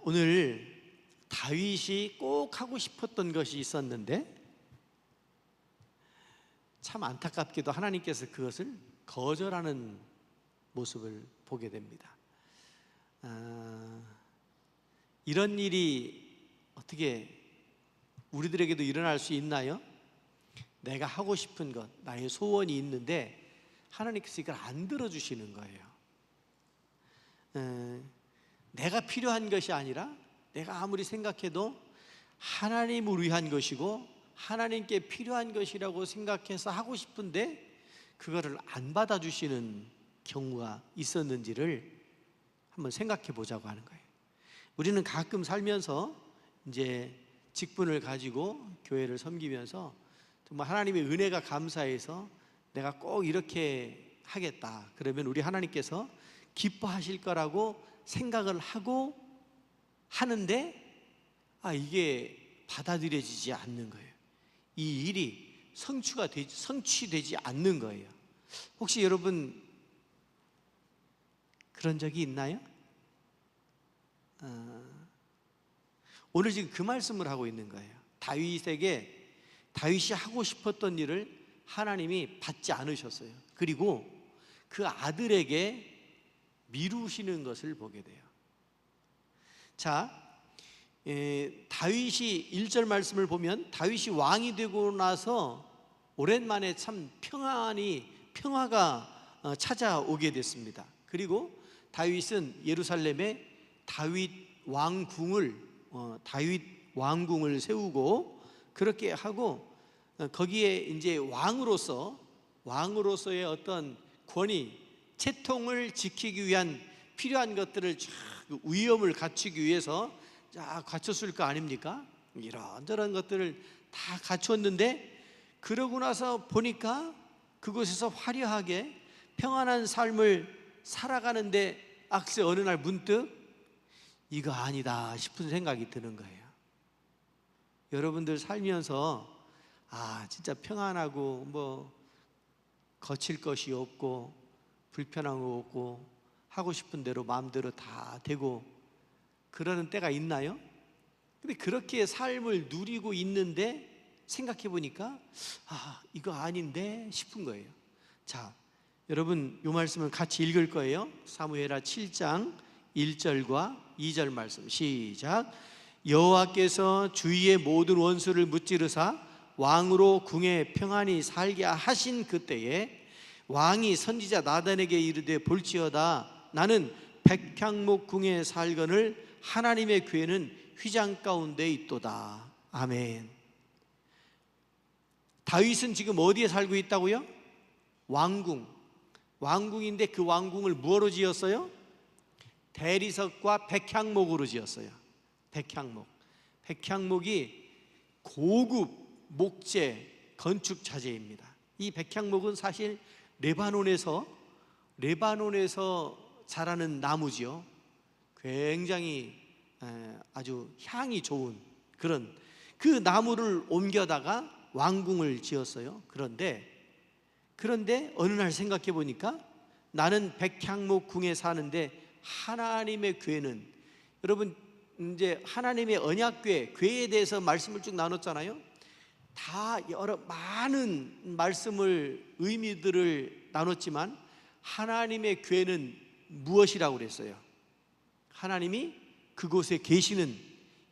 오늘 다윗이 꼭 하고 싶었던 것이 있었는데 참 안타깝게도 하나님께서 그것을 거절하는 모습을 보게 됩니다. 이런 일이 어떻게 우리들에게도 일어날 수 있나요? 내가 하고 싶은 것, 나의 소원이 있는데 하나님께서 이걸 안 들어주시는 거예요. 내가 필요한 것이 아니라 내가 아무리 생각해도 하나님을 위한 것이고 하나님께 필요한 것이라고 생각해서 하고 싶은데 그거를 안 받아주시는 경우가 있었는지를 한번 생각해 보자고 하는 거예요. 우리는 가끔 살면서 이제 직분을 가지고 교회를 섬기면서 정말 하나님의 은혜가 감사해서 내가 꼭 이렇게 하겠다 그러면 우리 하나님께서 기뻐하실 거라고 생각을 하고 하는데 이게 받아들여지지 않는 거예요. 이 일이 성취되지 않는 거예요. 혹시 여러분 그런 적이 있나요? 오늘 지금 그 말씀을 하고 있는 거예요. 다윗이 하고 싶었던 일을 하나님이 받지 않으셨어요. 그리고 그 아들에게 미루시는 것을 보게 돼요. 자, 다윗이 1절 말씀을 보면 다윗이 왕이 되고 나서 오랜만에 참 평화가 찾아오게 됐습니다. 그리고 다윗은 예루살렘에 다윗 왕궁을 세우고 그렇게 하고 거기에 이제 왕으로서의 어떤 권위, 채통을 지키기 위한 필요한 것들을 위엄을 갖추기 위해서 갖췄을 거 아닙니까? 이런저런 것들을 다 갖췄는데 그러고 나서 보니까 그곳에서 화려하게 평안한 삶을 살아가는데 악세 어느 날 문득 이거 아니다 싶은 생각이 드는 거예요. 여러분들 살면서 진짜 평안하고 거칠 것이 없고 불편한 거 없고 하고 싶은 대로 마음대로 다 되고 그러는 때가 있나요? 근데 그렇게 삶을 누리고 있는데 생각해 보니까 이거 아닌데 싶은 거예요. 자, 여러분 이 말씀을 같이 읽을 거예요. 사무엘하 7장 1절과 2절 말씀 시작. 여호와께서 주위의 모든 원수를 무찌르사 왕으로 궁에 평안히 살게 하신 그때에 왕이 선지자 나단에게 이르되 볼지어다 나는 백향목 궁에 살거늘 하나님의 궤는 휘장 가운데 있도다. 아멘. 다윗은 지금 어디에 살고 있다고요? 왕궁인데 그 왕궁을 무엇으로 지었어요? 대리석과 백향목으로 지었어요. 백향목이 고급 목재 건축 자재입니다. 이 백향목은 사실 레바논에서 자라는 나무지요. 굉장히 아주 향이 좋은 그런 그 나무를 옮겨다가 왕궁을 지었어요. 그런데 어느 날 생각해 보니까 나는 백향목 궁에 사는데 하나님의 궤는, 여러분 이제 하나님의 언약궤에 대해서 말씀을 쭉 나눴잖아요. 다 많은 말씀을 의미들을 나눴지만 하나님의 궤는 무엇이라고 그랬어요? 하나님이 그곳에 계시는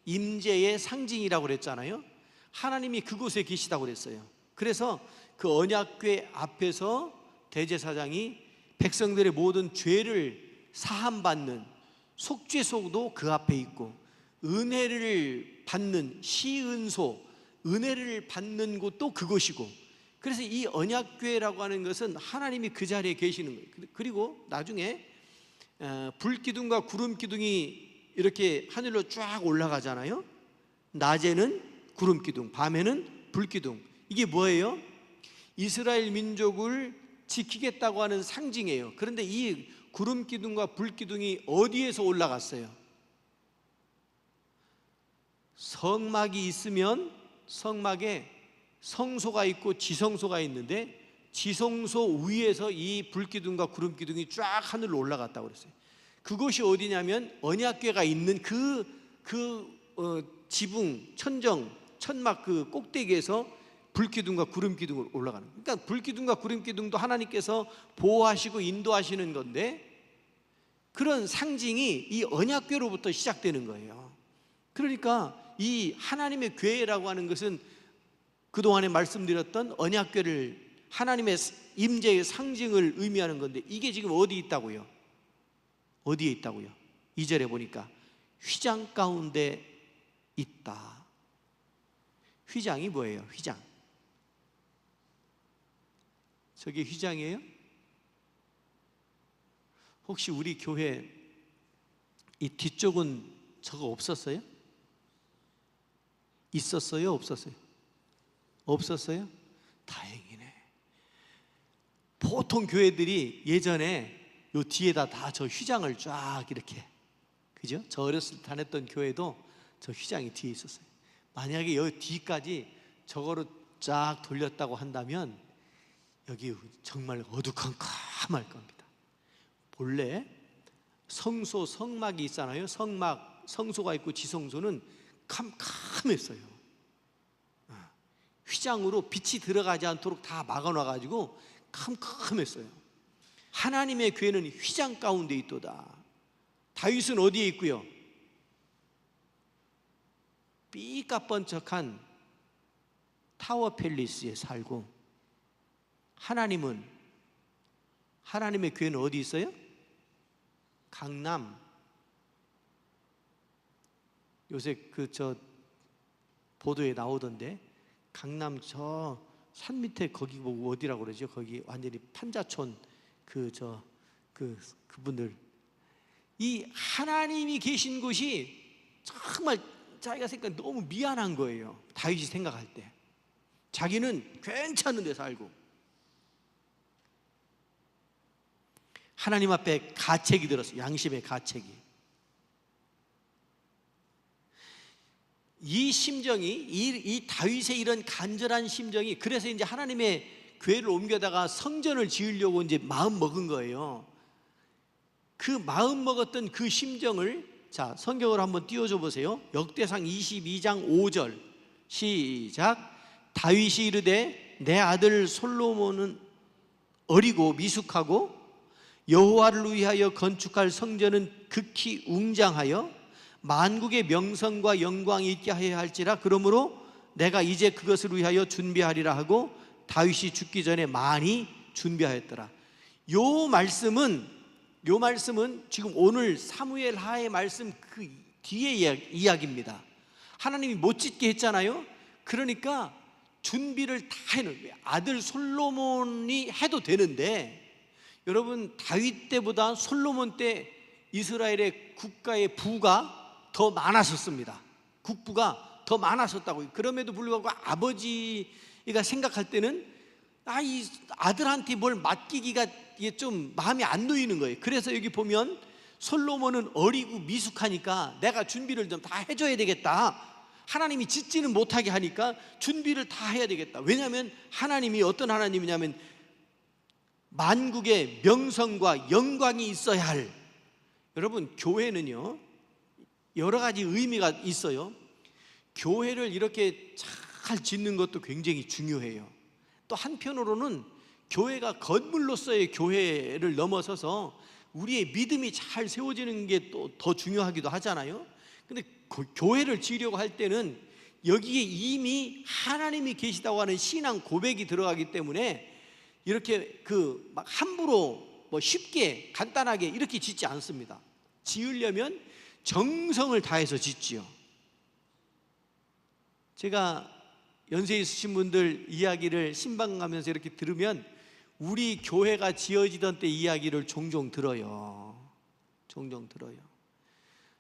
임재의 상징이라고 그랬잖아요. 하나님이 그곳에 계시다고 그랬어요. 그래서 그 언약궤 앞에서 대제사장이 백성들의 모든 죄를 사함받는 속죄소도 그 앞에 있고 은혜를 받는 시은소, 은혜를 받는 곳도 그곳이고, 그래서 이 언약궤라고 하는 것은 하나님이 그 자리에 계시는 거예요. 그리고 나중에 불기둥과 구름기둥이 이렇게 하늘로 쫙 올라가잖아요. 낮에는 구름기둥, 밤에는 불기둥. 이게 뭐예요? 이스라엘 민족을 지키겠다고 하는 상징이에요. 그런데 이 구름기둥과 불기둥이 어디에서 올라갔어요? 성막이 있으면 성막에 성소가 있고 지성소가 있는데 지성소 위에서 이 불기둥과 구름기둥이 쫙 하늘로 올라갔다고 그랬어요. 그곳이 어디냐면 언약궤가 있는 지붕, 천정, 천막 그 꼭대기에서 불기둥과 구름기둥으로 올라가는 거예요. 그러니까 불기둥과 구름기둥도 하나님께서 보호하시고 인도하시는 건데, 그런 상징이 이 언약궤로부터 시작되는 거예요. 그러니까 이 하나님의 궤라고 하는 것은 그동안에 말씀드렸던 언약궤를, 하나님의 임재의 상징을 의미하는 건데, 이게 지금 어디 있다고요? 어디에 있다고요? 2절에 보니까 휘장 가운데 있다. 휘장이 뭐예요? 휘장. 저게 휘장이에요? 혹시 우리 교회 이 뒤쪽은 저거 없었어요? 있었어요? 없었어요? 없었어요? 다행이네. 보통 교회들이 예전에 요 뒤에다 다 저 휘장을 쫙 이렇게, 그죠? 저 어렸을 때 다녔던 교회도 저 휘장이 뒤에 있었어요. 만약에 여기 뒤까지 저거로 쫙 돌렸다고 한다면 여기 정말 어두컴컴할 겁니다. 본래 성소, 성막이 있잖아요. 성막, 성소가 있고 지성소는 캄캄했어요. 휘장으로 빛이 들어가지 않도록 다 막아놔가지고 캄캄했어요. 하나님의 궤는 휘장 가운데 있도다. 다윗은 어디에 있고요? 삐까뻔쩍한 타워 팰리스에 살고, 하나님의 궤는 어디 있어요? 강남. 요새 보도에 나오던데, 강남 저 산 밑에 거기 보고 어디라고 그러죠? 거기 완전히 판자촌 그분들, 이 하나님이 계신 곳이 정말 자기가 생각해 너무 미안한 거예요. 다윗이 생각할 때 자기는 괜찮은 데 살고, 하나님 앞에 가책이 들었어요. 양심의 가책이. 이 심정이, 이 다윗의 이런 간절한 심정이, 그래서 이제 하나님의 궤를 옮겨다가 성전을 지으려고 이제 마음 먹은 거예요. 그 마음 먹었던 그 심정을, 자, 성경으로 한번 띄워줘 보세요. 역대상 22장 5절 시작. 다윗이 이르되 내 아들 솔로몬은 어리고 미숙하고 여호와를 위하여 건축할 성전은 극히 웅장하여 만국의 명성과 영광이 있게 하여야 할지라. 그러므로 내가 이제 그것을 위하여 준비하리라 하고 다윗이 죽기 전에 많이 준비하였더라. 요 말씀은 지금 오늘 사무엘 하의 말씀 그 뒤에 이야기입니다. 하나님이 못 짓게 했잖아요. 그러니까 준비를 다 해놓은 거예요. 아들 솔로몬이 해도 되는데, 여러분 다윗 때보다 솔로몬 때 이스라엘의 국가의 부가 더 많았었습니다. 국부가 더 많았었다고요. 그럼에도 불구하고 아버지가 생각할 때는 이 아들한테 뭘 맡기기가 이게 좀 마음이 안 놓이는 거예요. 그래서 여기 보면 솔로몬은 어리고 미숙하니까 내가 준비를 좀 다 해줘야 되겠다. 하나님이 짓지는 못하게 하니까 준비를 다 해야 되겠다. 왜냐하면 하나님이 어떤 하나님이냐면 만국의 명성과 영광이 있어야 할, 여러분 교회는요 여러 가지 의미가 있어요. 교회를 이렇게 잘 짓는 것도 굉장히 중요해요. 또 한편으로는 교회가 건물로서의 교회를 넘어서서 우리의 믿음이 잘 세워지는 게 또 더 중요하기도 하잖아요. 근데 교회를 지으려고 할 때는 여기에 이미 하나님이 계시다고 하는 신앙 고백이 들어가기 때문에 이렇게 막 함부로 쉽게 간단하게 이렇게 짓지 않습니다. 지으려면 정성을 다해서 짓지요. 제가 연세 있으신 분들 이야기를 신방 가면서 이렇게 들으면 우리 교회가 지어지던 때 이야기를 종종 들어요.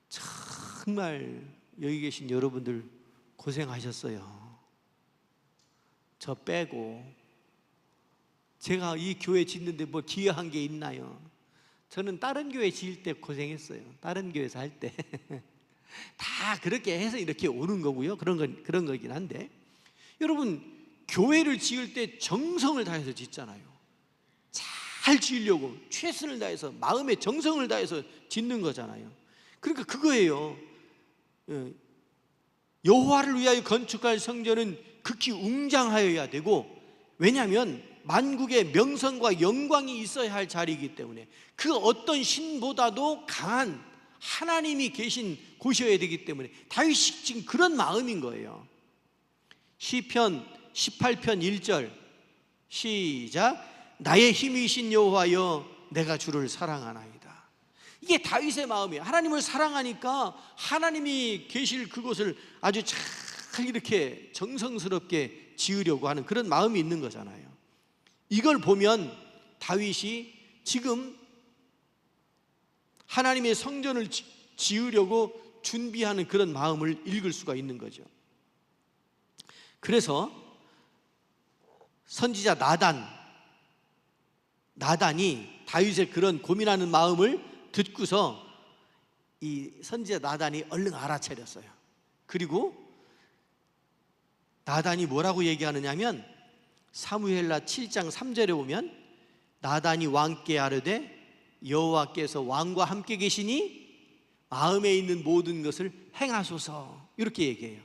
정말 여기 계신 여러분들 고생하셨어요. 저 빼고. 제가 이 교회 짓는데 뭐 기여한 게 있나요? 저는 다른 교회 지을 때 고생했어요. 다른 교회에서 할 때 다 그렇게 해서 이렇게 오는 거고요. 그런 거긴 한데, 여러분 교회를 지을 때 정성을 다해서 짓잖아요. 잘 지으려고 최선을 다해서 마음의 정성을 다해서 짓는 거잖아요. 그러니까 그거예요. 여호와를 위하여 건축할 성전은 극히 웅장하여야 되고, 왜냐하면 만국의 명성과 영광이 있어야 할 자리이기 때문에 그 어떤 신보다도 강한 하나님이 계신 곳이어야 되기 때문에 다윗이 지금 그런 마음인 거예요. 시편 18편 1절 시작. 나의 힘이신 여호와여 내가 주를 사랑하나이다. 이게 다윗의 마음이에요. 하나님을 사랑하니까 하나님이 계실 그곳을 아주 잘 이렇게 정성스럽게 지으려고 하는 그런 마음이 있는 거잖아요. 이걸 보면 다윗이 지금 하나님의 성전을 지으려고 준비하는 그런 마음을 읽을 수가 있는 거죠. 그래서 선지자 나단이 다윗의 그런 고민하는 마음을 듣고서 이 선지자 나단이 얼른 알아차렸어요. 그리고 나단이 뭐라고 얘기하느냐면 사무엘라 7장 3절에 보면 나단이 왕께 아뢰되 여호와께서 왕과 함께 계시니 마음에 있는 모든 것을 행하소서, 이렇게 얘기해요.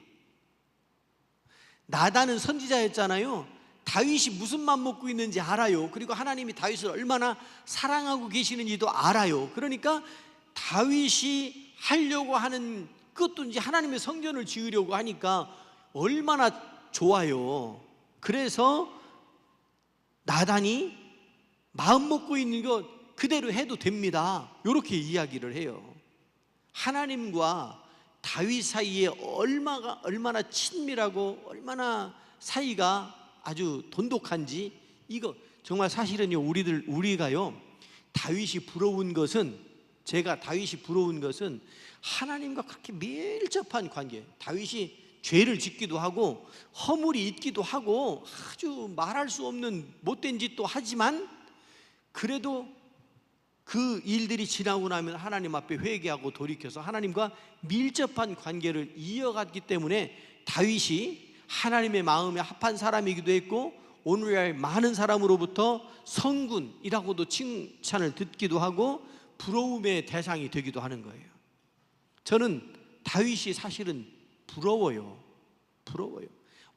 나단은 선지자였잖아요. 다윗이 무슨 맘 먹고 있는지 알아요. 그리고 하나님이 다윗을 얼마나 사랑하고 계시는지도 알아요. 그러니까 다윗이 하려고 하는 것도 이제 하나님의 성전을 지으려고 하니까 얼마나 좋아요. 그래서 나단이 마음 먹고 있는 것 그대로 해도 됩니다, 이렇게 이야기를 해요. 하나님과 다윗 사이에 얼마나 친밀하고 얼마나 사이가 아주 돈독한지, 이거 정말 사실은요, 우리가요, 다윗이 부러운 것은, 제가 다윗이 부러운 것은 하나님과 그렇게 밀접한 관계. 다윗이 죄를 짓기도 하고 허물이 있기도 하고 아주 말할 수 없는 못된 짓도 하지만, 그래도 그 일들이 지나고 나면 하나님 앞에 회개하고 돌이켜서 하나님과 밀접한 관계를 이어갔기 때문에 다윗이 하나님의 마음에 합한 사람이기도 했고, 오늘날 많은 사람으로부터 성군이라고도 칭찬을 듣기도 하고 부러움의 대상이 되기도 하는 거예요. 저는 다윗이 사실은 부러워요.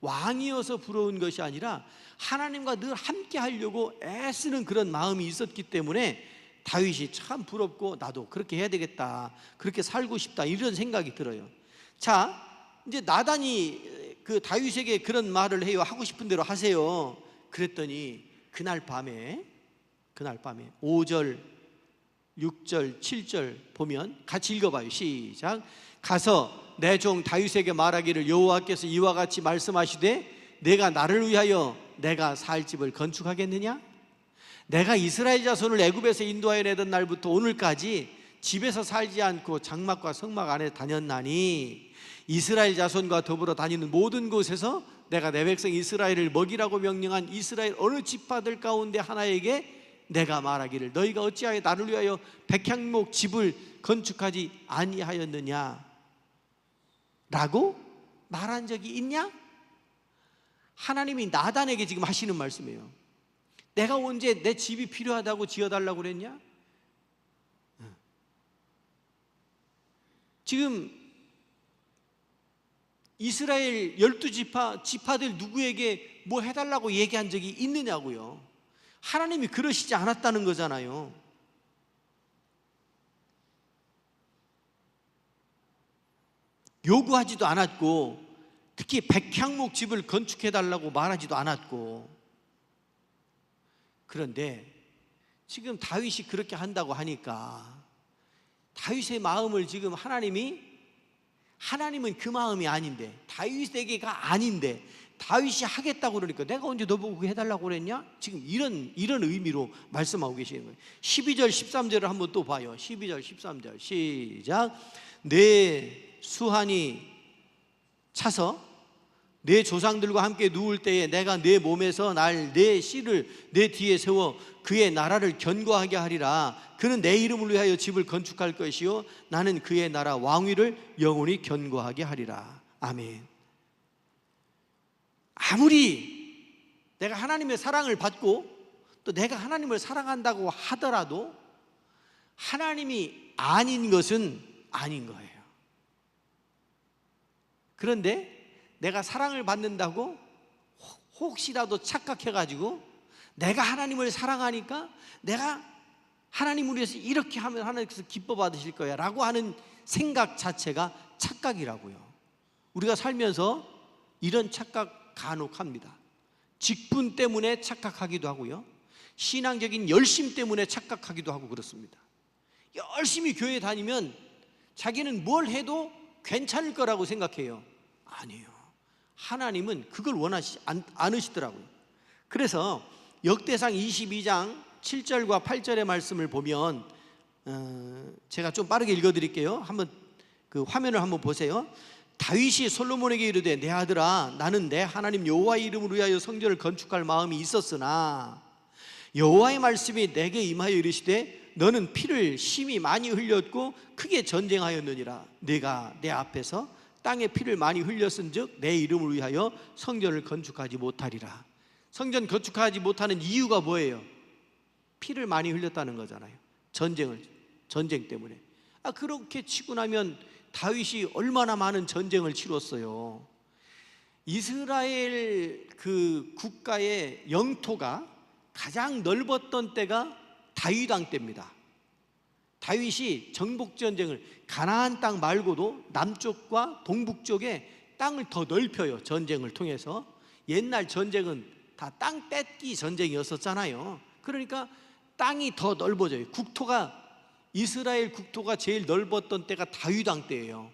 왕이어서 부러운 것이 아니라 하나님과 늘 함께 하려고 애쓰는 그런 마음이 있었기 때문에 다윗이 참 부럽고 나도 그렇게 해야 되겠다, 그렇게 살고 싶다, 이런 생각이 들어요. 자, 이제 나단이 그 다윗에게 그런 말을 해요. 하고 싶은 대로 하세요. 그랬더니 그날 밤에 5절, 6절, 7절 보면 같이 읽어봐요. 시작. 가서 내 종 다윗에게 말하기를 여호와께서 이와 같이 말씀하시되 내가 나를 위하여 내가 살 집을 건축하겠느냐? 내가 이스라엘 자손을 애굽에서 인도하여 내던 날부터 오늘까지 집에서 살지 않고 장막과 성막 안에 다녔나니 이스라엘 자손과 더불어 다니는 모든 곳에서 내가 내 백성 이스라엘을 먹이라고 명령한 이스라엘 어느 지파들 가운데 하나에게 내가 말하기를 너희가 어찌하여 나를 위하여 백향목 집을 건축하지 아니하였느냐 라고 말한 적이 있냐? 하나님이 나단에게 지금 하시는 말씀이에요. 내가 언제 내 집이 필요하다고 지어달라고 그랬냐? 지금 이스라엘 12지파들 누구에게 뭐 해달라고 얘기한 적이 있느냐고요. 하나님이 그러시지 않았다는 거잖아요. 요구하지도 않았고, 특히 백향목 집을 건축해달라고 말하지도 않았고. 그런데 지금 다윗이 그렇게 한다고 하니까 다윗의 마음을 지금 하나님은 그 마음이 아닌데, 다윗에게가 아닌데 다윗이 하겠다고 그러니까 내가 언제 너보고 해달라고 그랬냐? 지금 이런 의미로 말씀하고 계시는 거예요. 12절 13절을 한번 또 봐요. 12절 13절 시작. 내 수한이 차서 내 조상들과 함께 누울 때에 내가 내 몸에서 내 씨를 내 뒤에 세워 그의 나라를 견고하게 하리라. 그는 내 이름을 위하여 집을 건축할 것이요 나는 그의 나라 왕위를 영원히 견고하게 하리라. 아멘. 아무리 내가 하나님의 사랑을 받고 또 내가 하나님을 사랑한다고 하더라도 하나님이 아닌 것은 아닌 거예요. 그런데 내가 사랑을 받는다고 혹시라도 착각해가지고 내가 하나님을 사랑하니까 내가 하나님을 위해서 이렇게 하면 하나님께서 기뻐 받으실 거야 라고 하는 생각 자체가 착각이라고요. 우리가 살면서 이런 착각 간혹 합니다. 직분 때문에 착각하기도 하고요, 신앙적인 열심 때문에 착각하기도 하고 그렇습니다. 열심히 교회 다니면 자기는 뭘 해도 괜찮을 거라고 생각해요. 아니에요. 하나님은 그걸 원하지 않으시더라고요. 그래서 역대상 22장 7절과 8절의 말씀을 보면 제가 좀 빠르게 읽어드릴게요. 한번 그 화면을 한번 보세요. 다윗이 솔로몬에게 이르되 내 아들아, 나는 내 하나님 여호와의 이름을 위하여 성전을 건축할 마음이 있었으나 여호와의 말씀이 내게 임하여 이르시되 너는 피를 심히 많이 흘렸고 크게 전쟁하였느니라. 내가 내 앞에서 땅에 피를 많이 흘렸은즉 내 이름을 위하여 성전을 건축하지 못하리라. 성전 건축하지 못하는 이유가 뭐예요? 피를 많이 흘렸다는 거잖아요. 전쟁 때문에. 그렇게 치고 나면 다윗이 얼마나 많은 전쟁을 치렀어요. 이스라엘 그 국가의 영토가 가장 넓었던 때가 다윗 왕 때입니다. 다윗이 정복 전쟁을 가나안 땅 말고도 남쪽과 동북쪽에 땅을 더 넓혀요. 전쟁을 통해서. 옛날 전쟁은 다 땅 뺏기 전쟁이었었잖아요. 그러니까 땅이 더 넓어져요. 이스라엘 국토가 제일 넓었던 때가 다윗 왕 때예요.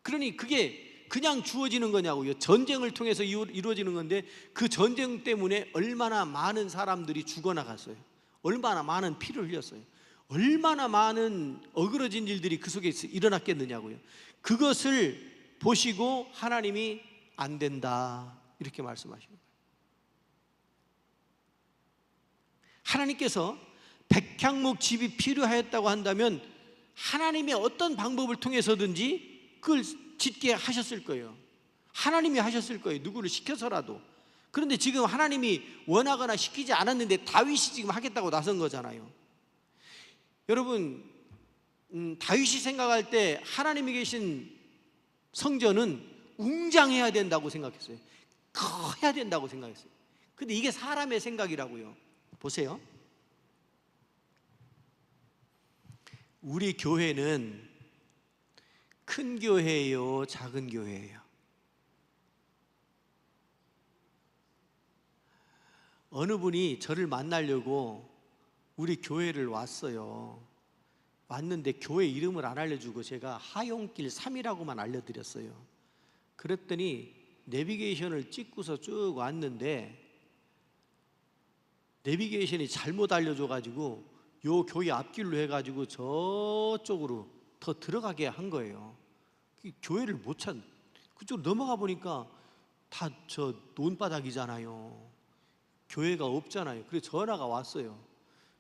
그러니 그게 그냥 주어지는 거냐고요. 전쟁을 통해서 이루어지는 건데 그 전쟁 때문에 얼마나 많은 사람들이 죽어나갔어요. 얼마나 많은 피를 흘렸어요. 얼마나 많은 어그러진 일들이 그 속에 일어났겠느냐고요. 그것을 보시고 하나님이 안 된다 이렇게 말씀하시는 거예요. 하나님께서 백향목 집이 필요하였다고 한다면 하나님의 어떤 방법을 통해서든지 그걸 짓게 하셨을 거예요. 하나님이 하셨을 거예요. 누구를 시켜서라도. 그런데 지금 하나님이 원하거나 시키지 않았는데 다윗이 지금 하겠다고 나선 거잖아요. 여러분, 다윗이 생각할 때 하나님이 계신 성전은 웅장해야 된다고 생각했어요. 커야 된다고 생각했어요. 근데 이게 사람의 생각이라고요. 보세요. 우리 교회는 큰 교회예요, 작은 교회예요? 어느 분이 저를 만나려고 우리 교회를 왔어요. 왔는데 교회 이름을 안 알려주고 제가 하용길 3이라고만 알려드렸어요. 그랬더니 내비게이션을 찍고서 쭉 왔는데 내비게이션이 잘못 알려줘가지고 요 교회 앞길로 해가지고 저쪽으로 더 들어가게 한 거예요. 교회를 못 찾, 그쪽으로 넘어가 보니까 다 저 논바닥이잖아요. 교회가 없잖아요. 그래서 전화가 왔어요.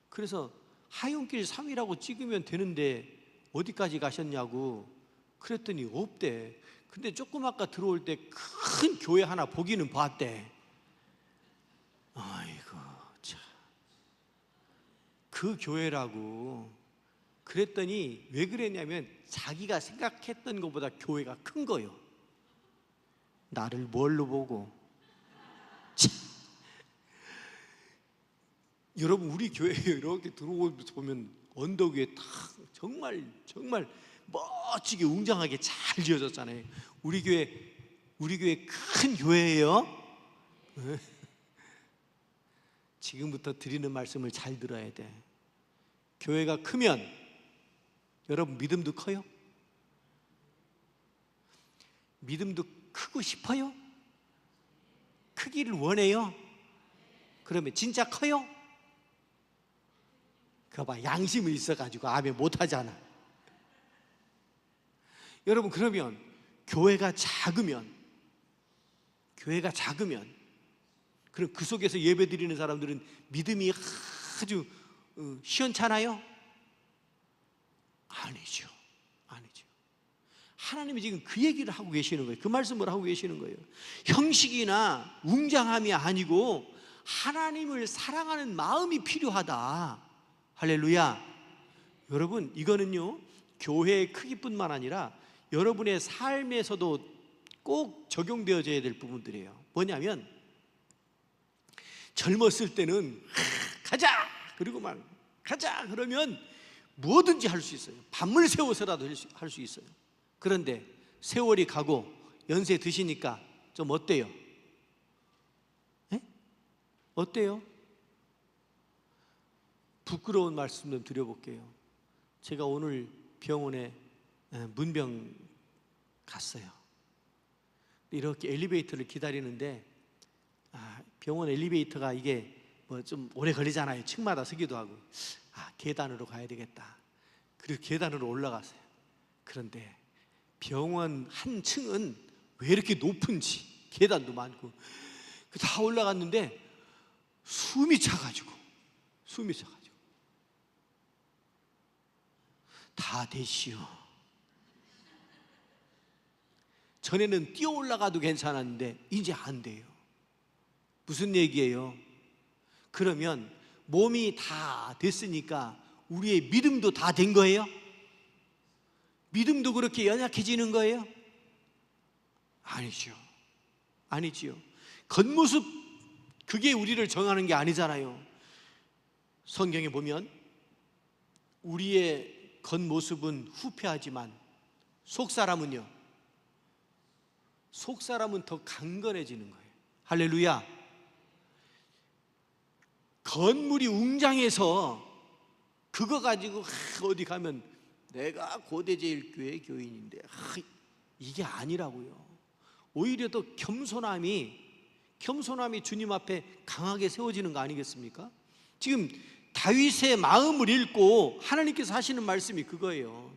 그래서 하용길 3이라고 찍으면 되는데 어디까지 가셨냐고 그랬더니 없대. 근데 조금 아까 들어올 때 큰 교회 하나 보기는 봤대. 아이고 참, 그 교회라고. 그랬더니 왜 그랬냐면 자기가 생각했던 것보다 교회가 큰 거예요. 나를 뭘로 보고. 참. 여러분, 우리 교회에 이렇게 들어오면 언덕 위에 탁 정말 멋지게 웅장하게 잘 지어졌잖아요. 우리 교회 큰 교회예요. 지금부터 드리는 말씀을 잘 들어야 돼. 교회가 크면 여러분 믿음도 커요? 믿음도 크고 싶어요? 크기를 원해요? 그러면 진짜 커요? 그거 봐, 양심이 있어가지고 아멘 못하잖아. 여러분, 그러면 교회가 작으면 그럼 그 속에서 예배 드리는 사람들은 믿음이 아주 시원찮아요? 아니죠. 하나님이 지금 그 얘기를 하고 계시는 거예요. 그 말씀을 하고 계시는 거예요. 형식이나 웅장함이 아니고 하나님을 사랑하는 마음이 필요하다. 할렐루야. 여러분, 이거는요 교회의 크기뿐만 아니라 여러분의 삶에서도 꼭 적용되어져야 될 부분들이에요. 뭐냐면 젊었을 때는 가자! 그리고 막 가자! 그러면 뭐든지 할 수 있어요. 밤을 새워서라도 할 수 있어요. 그런데 세월이 가고 연세 드시니까 좀 어때요? 네? 어때요? 부끄러운 말씀 좀 드려볼게요. 제가 오늘 병원에 문병 갔어요. 이렇게 엘리베이터를 기다리는데 병원 엘리베이터가 이게 뭐 좀 오래 걸리잖아요. 층마다 서기도 하고. 계단으로 가야 되겠다. 그리고 계단으로 올라갔어요. 그런데 병원 한 층은 왜 이렇게 높은지, 계단도 많고 다 올라갔는데 숨이 차가지고 다 되시오. 전에는 뛰어 올라가도 괜찮았는데 이제 안 돼요. 무슨 얘기예요? 그러면 몸이 다 됐으니까 우리의 믿음도 다 된 거예요? 믿음도 그렇게 연약해지는 거예요? 아니지요. 겉모습, 그게 우리를 정하는 게 아니잖아요. 성경에 보면 우리의 겉모습은 후패하지만 속사람은 더 강건해지는 거예요. 할렐루야. 겉물이 웅장해서 그거 가지고 어디 가면 내가 고대제일교회 교인인데 이게 아니라고요. 오히려 더 겸손함이 주님 앞에 강하게 세워지는 거 아니겠습니까? 지금 다윗의 마음을 읽고 하나님께서 하시는 말씀이 그거예요.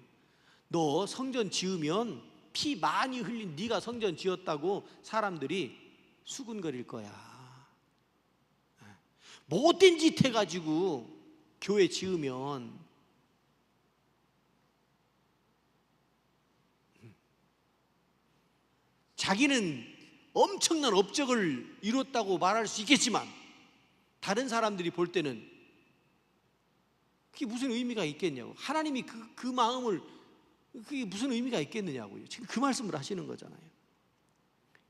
너 성전 지으면 피 많이 흘린 네가 성전 지었다고 사람들이 수군거릴 거야. 못된 짓 해가지고 교회 지으면 자기는 엄청난 업적을 이뤘다고 말할 수 있겠지만 다른 사람들이 볼 때는 그게 무슨 의미가 있겠냐고. 하나님이 그 마음을, 그게 무슨 의미가 있겠느냐고요. 지금 그 말씀을 하시는 거잖아요.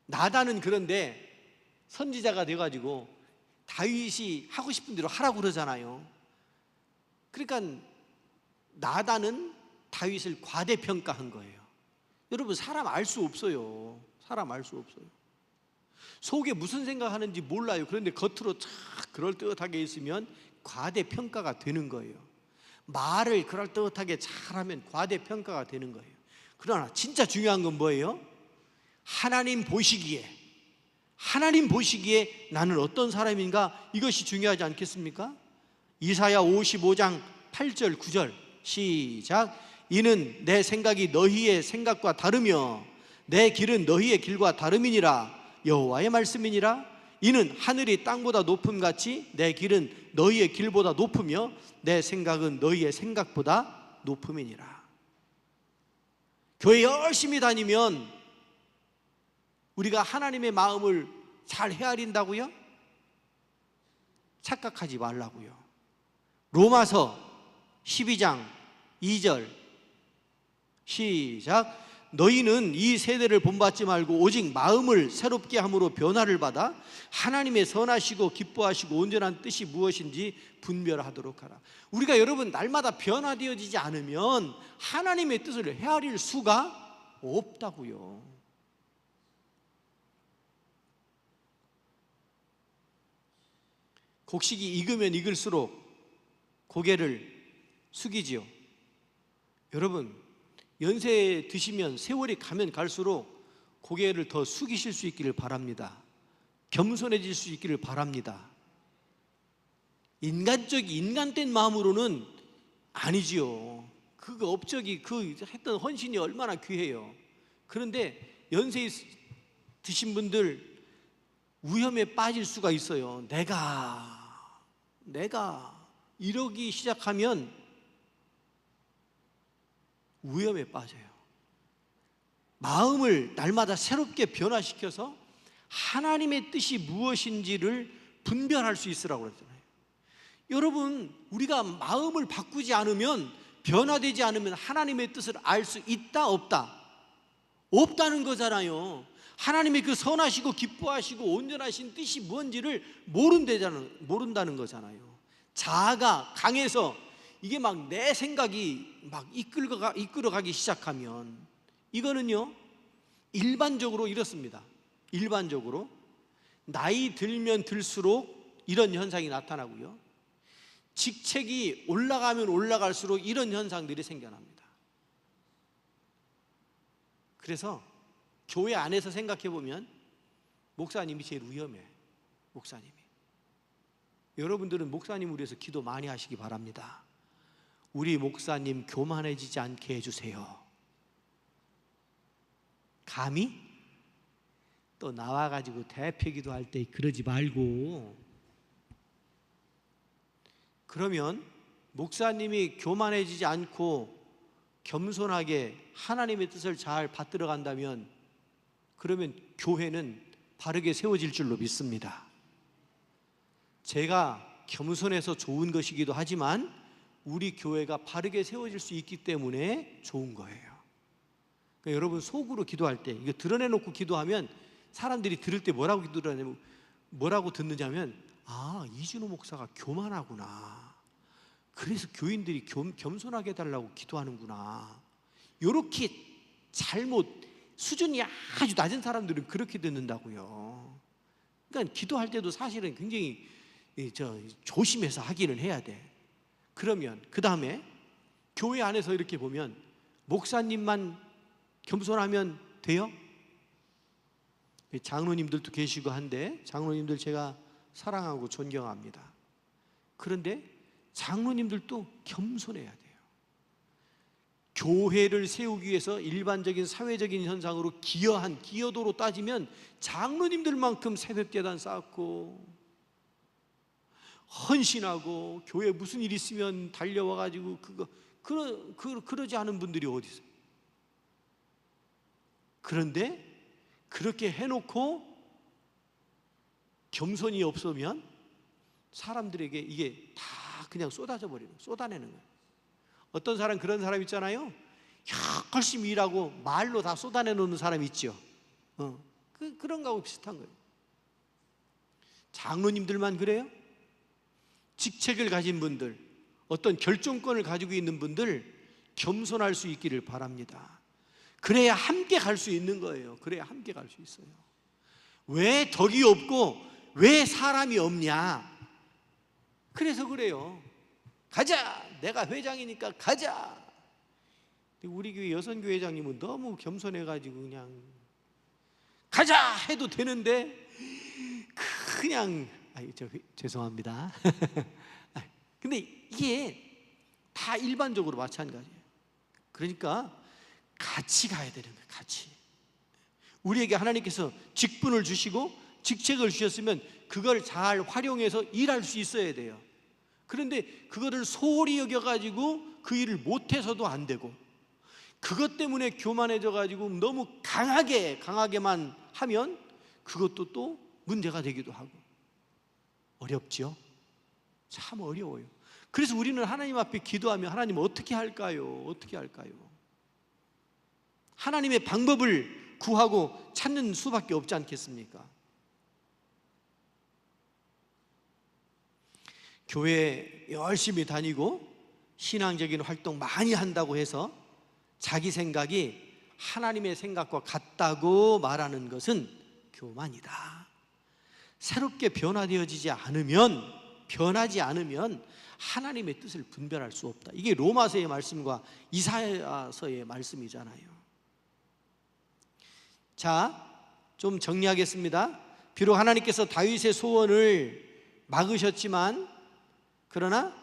나단은 그런데 선지자가 돼가지고 다윗이 하고 싶은 대로 하라고 그러잖아요. 그러니까 나단은 다윗을 과대평가한 거예요. 여러분, 사람 알 수 없어요. 속에 무슨 생각하는지 몰라요. 그런데 겉으로 참 그럴듯하게 있으면 과대평가가 되는 거예요. 말을 그럴듯하게 잘하면 과대평가가 되는 거예요. 그러나 진짜 중요한 건 뭐예요? 하나님 보시기에 나는 어떤 사람인가, 이것이 중요하지 않겠습니까? 이사야 55장 8절 9절 시작. 이는 내 생각이 너희의 생각과 다르며 내 길은 너희의 길과 다름이니라. 여호와의 말씀이니라. 이는 하늘이 땅보다 높음같이 내 길은 너희의 길보다 높으며 내 생각은 너희의 생각보다 높음이니라. 교회 열심히 다니면 우리가 하나님의 마음을 잘 헤아린다고요? 착각하지 말라고요. 로마서 12장 2절 시작. 너희는 이 세대를 본받지 말고 오직 마음을 새롭게 함으로 변화를 받아 하나님의 선하시고 기뻐하시고 온전한 뜻이 무엇인지 분별하도록 하라. 우리가 여러분 날마다 변화되어지지 않으면 하나님의 뜻을 헤아릴 수가 없다고요. 곡식이 익으면 익을수록 고개를 숙이지요. 여러분, 연세 드시면 세월이 가면 갈수록 고개를 더 숙이실 수 있기를 바랍니다. 겸손해질 수 있기를 바랍니다. 인간된 마음으로는 아니지요. 그 업적이, 그 했던 헌신이 얼마나 귀해요. 그런데 연세 드신 분들 위험에 빠질 수가 있어요. 내가 이러기 시작하면 위험에 빠져요. 마음을 날마다 새롭게 변화시켜서 하나님의 뜻이 무엇인지를 분별할 수 있으라고 그랬잖아요. 여러분, 우리가 마음을 바꾸지 않으면, 변화되지 않으면 하나님의 뜻을 알 수 있다 없다? 없다는 거잖아요. 하나님의 그 선하시고 기뻐하시고 온전하신 뜻이 뭔지를 모른다는 거잖아요. 자아가 강해서 이게 막 내 생각이 막 이끌어가기 시작하면, 이거는요 일반적으로 이렇습니다. 일반적으로 나이 들면 들수록 이런 현상이 나타나고요, 직책이 올라가면 올라갈수록 이런 현상들이 생겨납니다. 그래서 교회 안에서 생각해 보면 목사님이 제일 위험해. 목사님이. 여러분들은 목사님을 위해서 기도 많이 하시기 바랍니다. 우리 목사님 교만해지지 않게 해주세요. 감히 또 나와가지고 대표기도 할 때 그러지 말고. 그러면 목사님이 교만해지지 않고 겸손하게 하나님의 뜻을 잘 받들어 간다면, 그러면 교회는 바르게 세워질 줄로 믿습니다. 제가 겸손해서 좋은 것이기도 하지만 우리 교회가 바르게 세워질 수 있기 때문에 좋은 거예요. 그러니까 여러분, 속으로 기도할 때 이거 드러내놓고 기도하면 사람들이 들을 때 뭐라고 듣느냐면, 아, 이준호 목사가 교만하구나, 그래서 교인들이 겸손하게 해달라고 기도하는구나, 이렇게 잘못, 수준이 아주 낮은 사람들은 그렇게 듣는다고요. 그러니까 기도할 때도 사실은 굉장히 조심해서 하기는 해야 돼. 그러면 그 다음에 교회 안에서 이렇게 보면 목사님만 겸손하면 돼요? 장로님들도 계시고 한데, 장로님들 제가 사랑하고 존경합니다. 그런데 장로님들도 겸손해야 돼요. 교회를 세우기 위해서 일반적인 사회적인 현상으로 기여도로 따지면 장로님들만큼 새벽제단 쌓고 헌신하고 교회에 무슨 일 있으면 달려와가지고 그러지 않은 분들이 어디 있어요? 그런데 그렇게 해놓고 겸손이 없으면 사람들에게 이게 다 그냥 쏟아내는 거예요. 어떤 사람, 그런 사람 있잖아요. 열심히 일하고 말로 다 쏟아내놓는 사람 있죠. 그런 거하고 비슷한 거예요. 장로님들만 그래요? 직책을 가진 분들, 어떤 결정권을 가지고 있는 분들 겸손할 수 있기를 바랍니다. 그래야 함께 갈 수 있는 거예요. 그래야 함께 갈 수 있어요. 왜 덕이 없고 왜 사람이 없냐? 그래서 그래요. 가자! 내가 회장이니까 가자! 우리 교회 여선교 회장님은 너무 겸손해가지고 그냥 가자! 해도 되는데 그냥 죄송합니다. 근데 이게 다 일반적으로 마찬가지예요. 그러니까 같이 가야 되는 거예요. 같이. 우리에게 하나님께서 직분을 주시고 직책을 주셨으면 그걸 잘 활용해서 일할 수 있어야 돼요. 그런데 그거를 소홀히 여겨가지고 그 일을 못해서도 안 되고, 그것 때문에 교만해져가지고 너무 강하게만 하면 그것도 또 문제가 되기도 하고. 어렵죠? 참 어려워요. 그래서 우리는 하나님 앞에 기도하면 하나님 어떻게 할까요? 어떻게 할까요? 하나님의 방법을 구하고 찾는 수밖에 없지 않겠습니까? 교회 열심히 다니고 신앙적인 활동 많이 한다고 해서 자기 생각이 하나님의 생각과 같다고 말하는 것은 교만이다. 새롭게 변화지 않으면 하나님의 뜻을 분별할 수 없다. 이게 로마서의 말씀과 이사야서의 말씀이잖아요. 자, 좀 정리하겠습니다. 비록 하나님께서 다윗의 소원을 막으셨지만, 그러나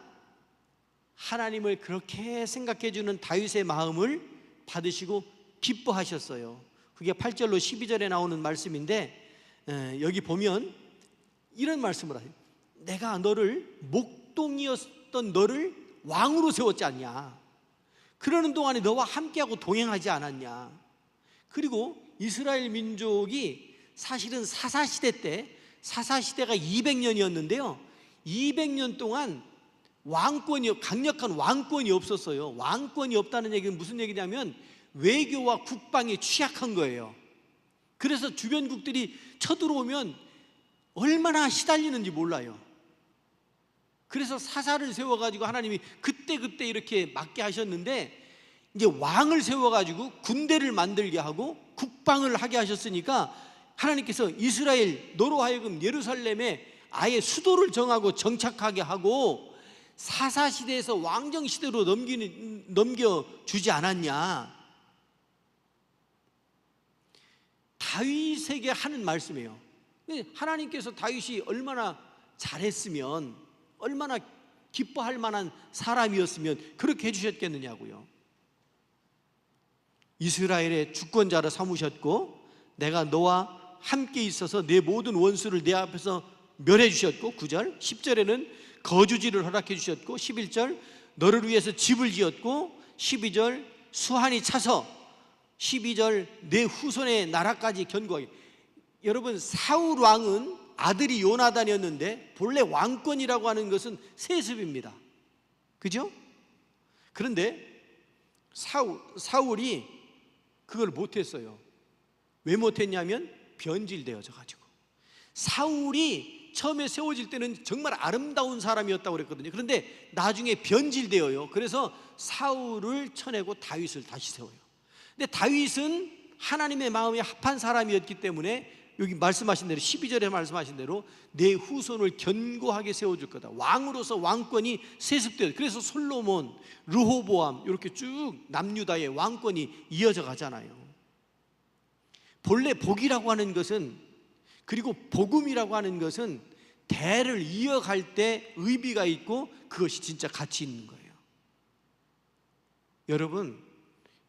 하나님을 그렇게 생각해 주는 다윗의 마음을 받으시고 기뻐하셨어요. 그게 8절로 12절에 나오는 말씀인데, 여기 보면 이런 말씀을 하세요. 내가 목동이었던 너를 왕으로 세웠지 않냐? 그러는 동안에 너와 함께하고 동행하지 않았냐? 그리고 이스라엘 민족이 사실은 사사시대 때 사사시대가 200년이었는데요 200년 동안 강력한 왕권이 없었어요. 왕권이 없다는 얘기는 무슨 얘기냐면 외교와 국방에 취약한 거예요. 그래서 주변국들이 쳐들어오면 얼마나 시달리는지 몰라요. 그래서 사사를 세워가지고 하나님이 그때 이렇게 맡게 하셨는데, 이제 왕을 세워가지고 군대를 만들게 하고 국방을 하게 하셨으니까 하나님께서 이스라엘 너로 하여금 예루살렘에 아예 수도를 정하고 정착하게 하고 사사시대에서 왕정시대로 넘겨주지 않았냐. 다윗에게 하는 말씀이에요. 하나님께서 다윗이 얼마나 잘했으면, 얼마나 기뻐할 만한 사람이었으면 그렇게 해주셨겠느냐고요. 이스라엘의 주권자로 삼으셨고 내가 너와 함께 있어서 내 모든 원수를 내 앞에서 멸해 주셨고, 9절 10절에는 거주지를 허락해 주셨고, 11절 너를 위해서 집을 지었고, 12절 수한이 차서, 12절 내 후손의 나라까지 견고하게. 여러분, 사울 왕은 아들이 요나단이었는데 본래 왕권이라고 하는 것은 세습입니다. 그죠? 그런데 사울이 그걸 못했어요. 왜 못했냐면 변질되어져 가지고. 사울이 처음에 세워질 때는 정말 아름다운 사람이었다고 그랬거든요. 그런데 나중에 변질되어요. 그래서 사울을 쳐내고 다윗을 다시 세워요. 근데 다윗은 하나님의 마음에 합한 사람이었기 때문에 여기 말씀하신 대로 12절에 말씀하신 대로 내 후손을 견고하게 세워줄 거다. 왕으로서 왕권이 세습돼요. 그래서 솔로몬, 르호보암 이렇게 쭉 남유다의 왕권이 이어져 가잖아요. 본래 복이라고 하는 것은, 그리고 복음이라고 하는 것은 대를 이어갈 때 의미가 있고 그것이 진짜 가치 있는 거예요. 여러분,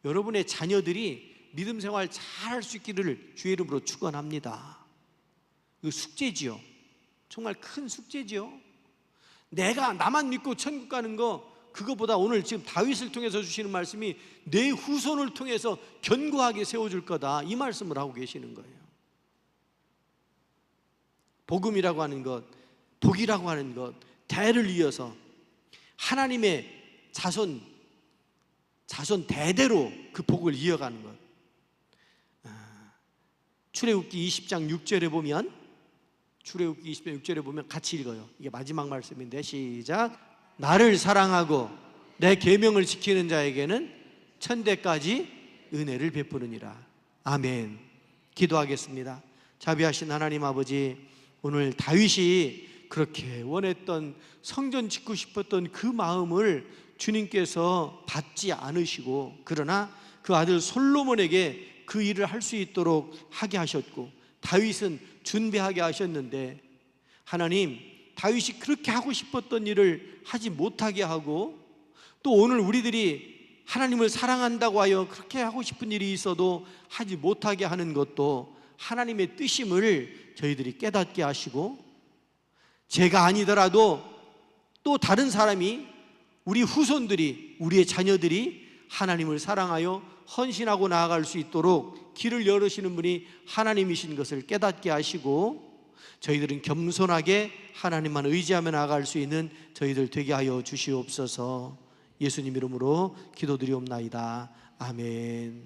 여러분의 자녀들이 믿음 생활 잘 할 수 있기를 주의 이름으로 축원합니다. 이거 숙제지요. 정말 큰 숙제지요. 내가 나만 믿고 천국 가는 거, 그거보다 오늘 지금 다윗을 통해서 주시는 말씀이 내 후손을 통해서 견고하게 세워줄 거다, 이 말씀을 하고 계시는 거예요. 복음이라고 하는 것, 복이라고 하는 것, 대를 이어서 하나님의 자손 대대로 그 복을 이어가는 것. 출애굽기 20장 6절에 보면, 출애굽기 20장 6절에 보면 같이 읽어요. 이게 마지막 말씀인데 시작. 나를 사랑하고 내 계명을 지키는 자에게는 천대까지 은혜를 베푸느니라. 아멘. 기도하겠습니다. 자비하신 하나님 아버지, 오늘 다윗이 그렇게 원했던, 성전 짓고 싶었던 그 마음을 주님께서 받지 않으시고, 그러나 그 아들 솔로몬에게 그 일을 할 수 있도록 하게 하셨고, 다윗은 준비하게 하셨는데, 하나님, 다윗이 그렇게 하고 싶었던 일을 하지 못하게 하고, 또 오늘 우리들이 하나님을 사랑한다고 하여 그렇게 하고 싶은 일이 있어도 하지 못하게 하는 것도 하나님의 뜻임을 저희들이 깨닫게 하시고, 제가 아니더라도 또 다른 사람이, 우리 후손들이, 우리의 자녀들이 하나님을 사랑하여 헌신하고 나아갈 수 있도록 길을 열으시는 분이 하나님이신 것을 깨닫게 하시고, 저희들은 겸손하게 하나님만 의지하며 나아갈 수 있는 저희들 되게 하여 주시옵소서. 예수님 이름으로 기도드리옵나이다. 아멘.